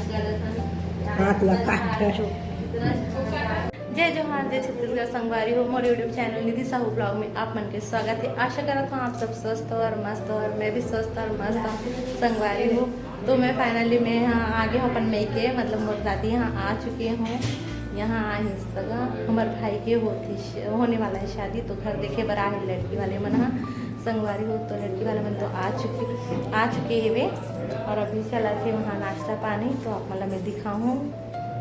हाथ लगा जय जोहार जय छत्तीसगढ़ संगवारी हो मोर यूट्यूब चैनल निधि साहू ब्लॉग में आप मन के स्वागत है। आशा करता हूँ आप सब स्वस्थ हो और मस्त हो और मैं भी स्वस्थ और मस्त हूँ संगवारी हूँ। तो मैं फाइनली मैं यहाँ आगे हूँ अपन मई के मतलब मोर दादी यहाँ आ चुके हूँ। यहाँ आए सगा हमारे भाई के होने वाला है शादी, तो घर देखे बर आए लड़की वाले मन हाँ संगवारी हो। तो लड़की वाले मन तो आ चुके हैं वे और अभी चला थे वहाँ नाश्ता पानी। तो आप मतलब मैं दिखाऊँ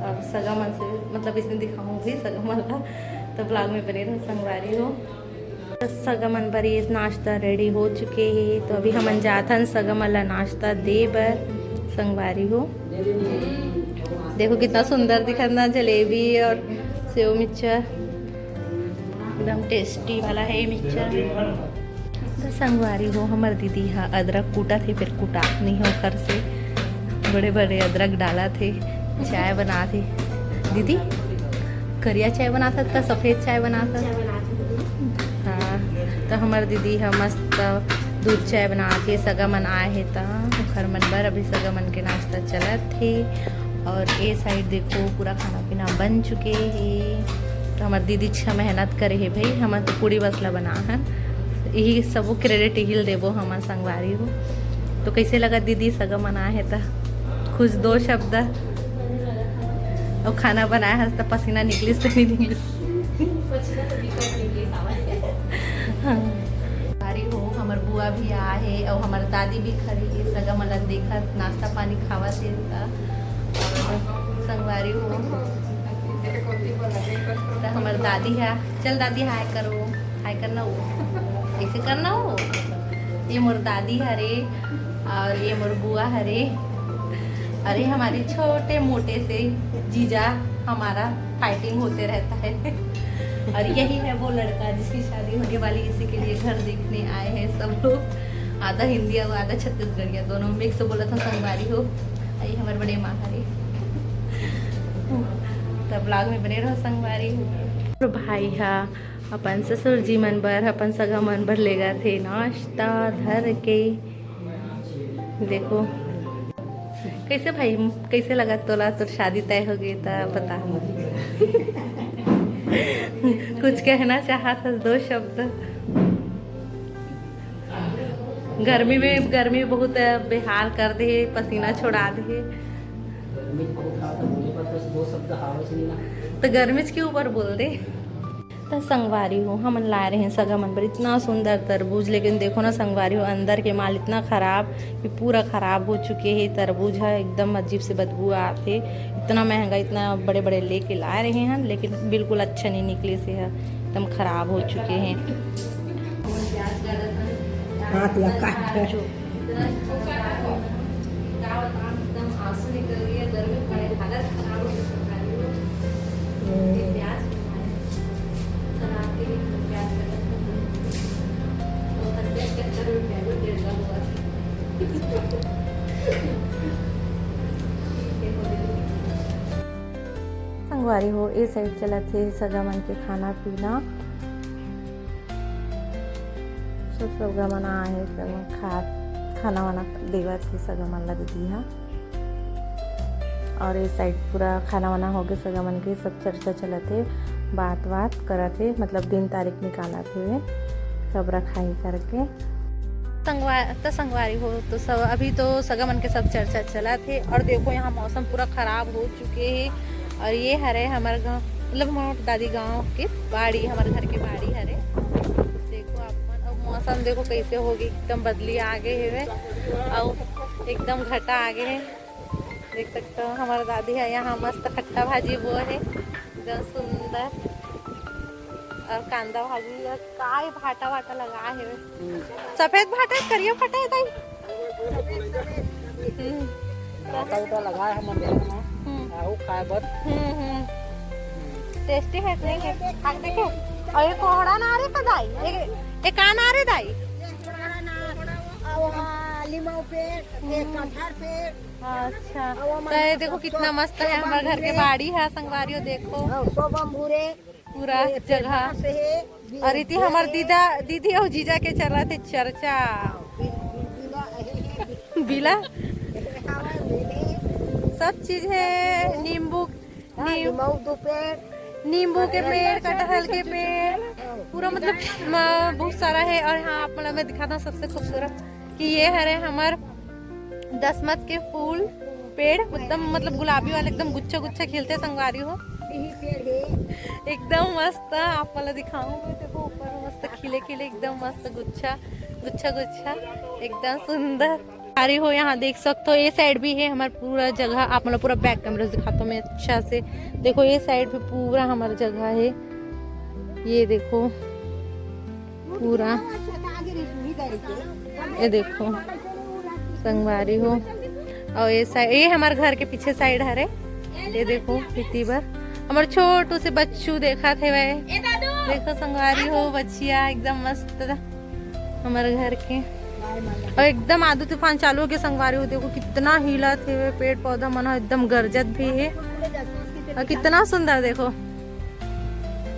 अब सगा मन से मतलब इसने दिखाऊँ भी सगा मन ला, तो ब्लॉग में बने रहो संगवारी हो। तो सगा मन पर ये नाश्ता रेडी हो चुके हैं, तो अभी हम जाथन सगा मन ला नाश्ता दे बर संगवारी हो। देखो कितना सुंदर दिखा ना, जलेबी और सेव मिक्सचर एकदम टेस्टी वाला है मिक्सचर। तो संगवारी हो हमार दीदी हाँ अदरक कूटा थे, फिर कूटा नहीं हो घर से बड़े बड़े अदरक डाला थे, चाय बना थे दीदी। करिया चाय बनाता था सफ़ेद चाय बनाता हाँ। तो हमार दीदी हाँ मस्त दूध चाय बना के सगा मन आए है तो घर मन बर अभी सगा मन के नाश्ता चला थे। और ये साइड देखो पूरा खाना पीना बन चुके हैं। तो हमार दीदी अच्छा मेहनत करे है भाई, हम तो पूरी बसला बना है यही सब क्रेडिट हिल देवो हमार संगवारी हो। तो कैसे लगा दीदी सगा मना है तो खुश दो शब्द और खाना बनाया है तो पसीना निकली तो नहीं निकली हाँ। हो हमार बुआ भी आए है और हमार दादी भी खड़ी है सगा मला देखा नाश्ता पानी खावा से संगवारी हो। तो हमार दादी है, चल दादी हाय करो, हाय करना हो ऐसे करना हो। ये मोर दादी हरे और ये मोर बुआ हरे। अरे हमारे छोटे मोटे से जीजा हमारा फाइटिंग होते रहता है और यही है वो लड़का जिसकी शादी होने वाली, इसी के लिए घर देखने आए हैं सब लोग। आधा हिंदी और आधा छत्तीसगढ़िया दोनों मिक्स बोला था संगवारी हो। आई हमारे बड़े माँ हरे। तब ब्लॉग में बने रहो संगवारी हो। भाई हाँ अपन ससुर जी मन बर अपन सगा मन बर ले गए थे नाश्ता धर के। देखो कैसे भाई कैसे लगा तोला तो शादी तय हो गई था बता कुछ कहना चाहा था दो शब्द। गर्मी बहुत बेहाल कर दे, पसीना छोड़ा दे। तो गर्मी के ऊपर बोल दे। तो संगवारी हो हम ला रहे हैं सगा मन पर इतना सुंदर तरबूज, लेकिन देखो ना संगवारी हो अंदर के माल इतना खराब कि पूरा खराब हो चुके हैं। तरबूज है एकदम अजीब से बदबू आते, इतना महंगा इतना बड़े बड़े लेके ला रहे हैं लेकिन बिल्कुल अच्छा नहीं निकले से है, एकदम खराब हो चुके हैं। हाथ लगा संगवारी हो ये साइड चला थे सगा मन के खाना पीना सगा मन आए खाना वाना देवा थे सगा मन ला दीदी हाँ। और ये साइड पूरा खाना वाना हो गया सगा मन के सब चर्चा चला थे बात करा थे मतलब दिन तारीख निकाला थे सब रखाई करके। संगवारी हो तो सब अभी तो सगा मन के सब चर्चा चला थे। और देखो यहाँ मौसम पूरा खराब हो चुके हैं। और ये हरे हमारे गांव मतलब हमारे दादी गांव की बाड़ी हमारे घर की बाड़ी हरे। देखो आप अब मौसम देखो कैसे होगी, एकदम बदली आगे है और एकदम घटा आगे है। देख सकते हो हमारे दादी है यहाँ मस्त खट्टा भाजी वो है एकदम सुंदर और कांदा भाजी और काय भाटा वाटा लगा है सफेद भाटा करिया भाटा है ताई भाटा लगा है मंदिर में आओ खाए बर टेस्टी है नहीं है आग देखो। और ये कोहड़ा ना रे कदाई ये कान आ रे दाई लीमो पेड़ कटहर पेड़। अच्छा तो ये देखो कितना मस्त है हमारे घर के बाड़ी है संगवारी हो। देखो पूरा जगह और इतनी हमारे दीदी और जीजा के चल रहा थे चर्चा बिला सब चीज है। नींबू के पेड़, कटहल के पेड़, पूरा मतलब बहुत सारा है। और यहाँ मतलब मैं दिखाता हूँ सबसे खूबसूरत कि ये है हमार दसमत के फूल पेड़, एकदम मतलब गुलाबी वाले, एकदम गुच्छा गुच्छा खिलते संगवारी हो, एकदम मस्त। आप वाला दिखाऊं मैं, देखो ऊपर मस्त खिले खिले, एकदम मस्त गुच्छा गुच्छा गुच्छा, एकदम सुंदर सारी हो। यहाँ देख सकते हो ये साइड भी है हमारा पूरा जगह। आप मतलब पूरा बैक कैमरा से दिखाता हूँ मैं अच्छा से। देखो ये साइड भी पूरा हमारा जगह है, ये देखो पूरा, ये देखो संगवारी हो। और ये साइड, ये हमारे घर के पीछे साइड है, ये देखो इतनी बार हमारे छोटू से बच्चू देखा थे वह, देखो संगवारी हो बच्चिया एकदम मस्त हमारे घर के। और एकदम आधु तूफान चालू हो के संगवारी हो, देखो कितना हिला थे वे पेड़ पौधा मना, एकदम गरजत भी है। और कितना सुंदर देखो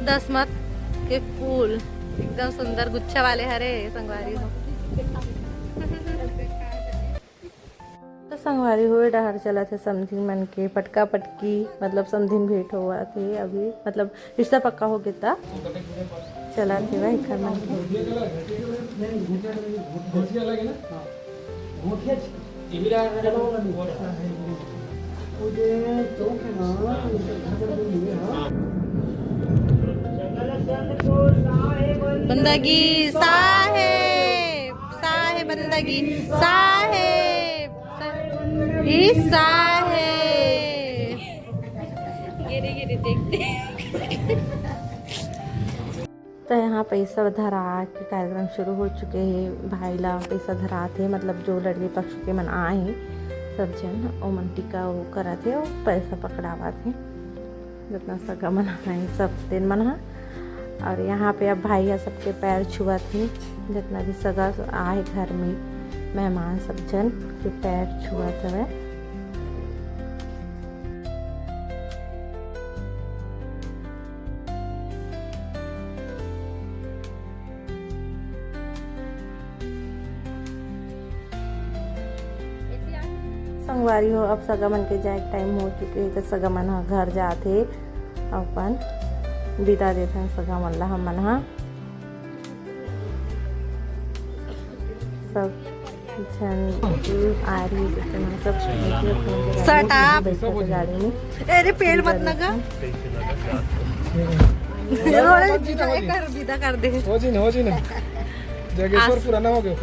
दसमत के फूल, एकदम सुंदर गुच्छा वाले हरे संगवारी हो। तो संगवारी हुए डहर चला थे समधिन मन के पटका पटकी, मतलब समधिन भेंट हुआ थे अभी, मतलब रिश्ता पक्का हो गया चला थे वह घर मन बंदगी साहेब साहेब बंदगी साहेब साहेब गिरे गिरे देखते। तो यहाँ पैसा धरा के कार्यक्रम शुरू हो चुके हैं। भाई ला पैसा धरा थे, मतलब जो लड़के पक्ष के मन आए सब जन ओ मन टिका वो करा थे, और पैसा पकड़ावा थे जितना सगा मन आए सब दिन मन। और यहाँ पे अब भाई या सबके पैर छुआ थे, जितना भी सगा आए घर में मेहमान सब जन के पैर छुआ थे। संगवारी हो अब सगा मन के जाए टाइम हो चुके, तो सगा मन घर जाते अपन विदा देते सगा मन ला। हम मन सब आ रही सब गाड़ी में। अरे पेड़ मत लगा विदा कर दे, हो जी ना जगेश्वर पुराना हो गया।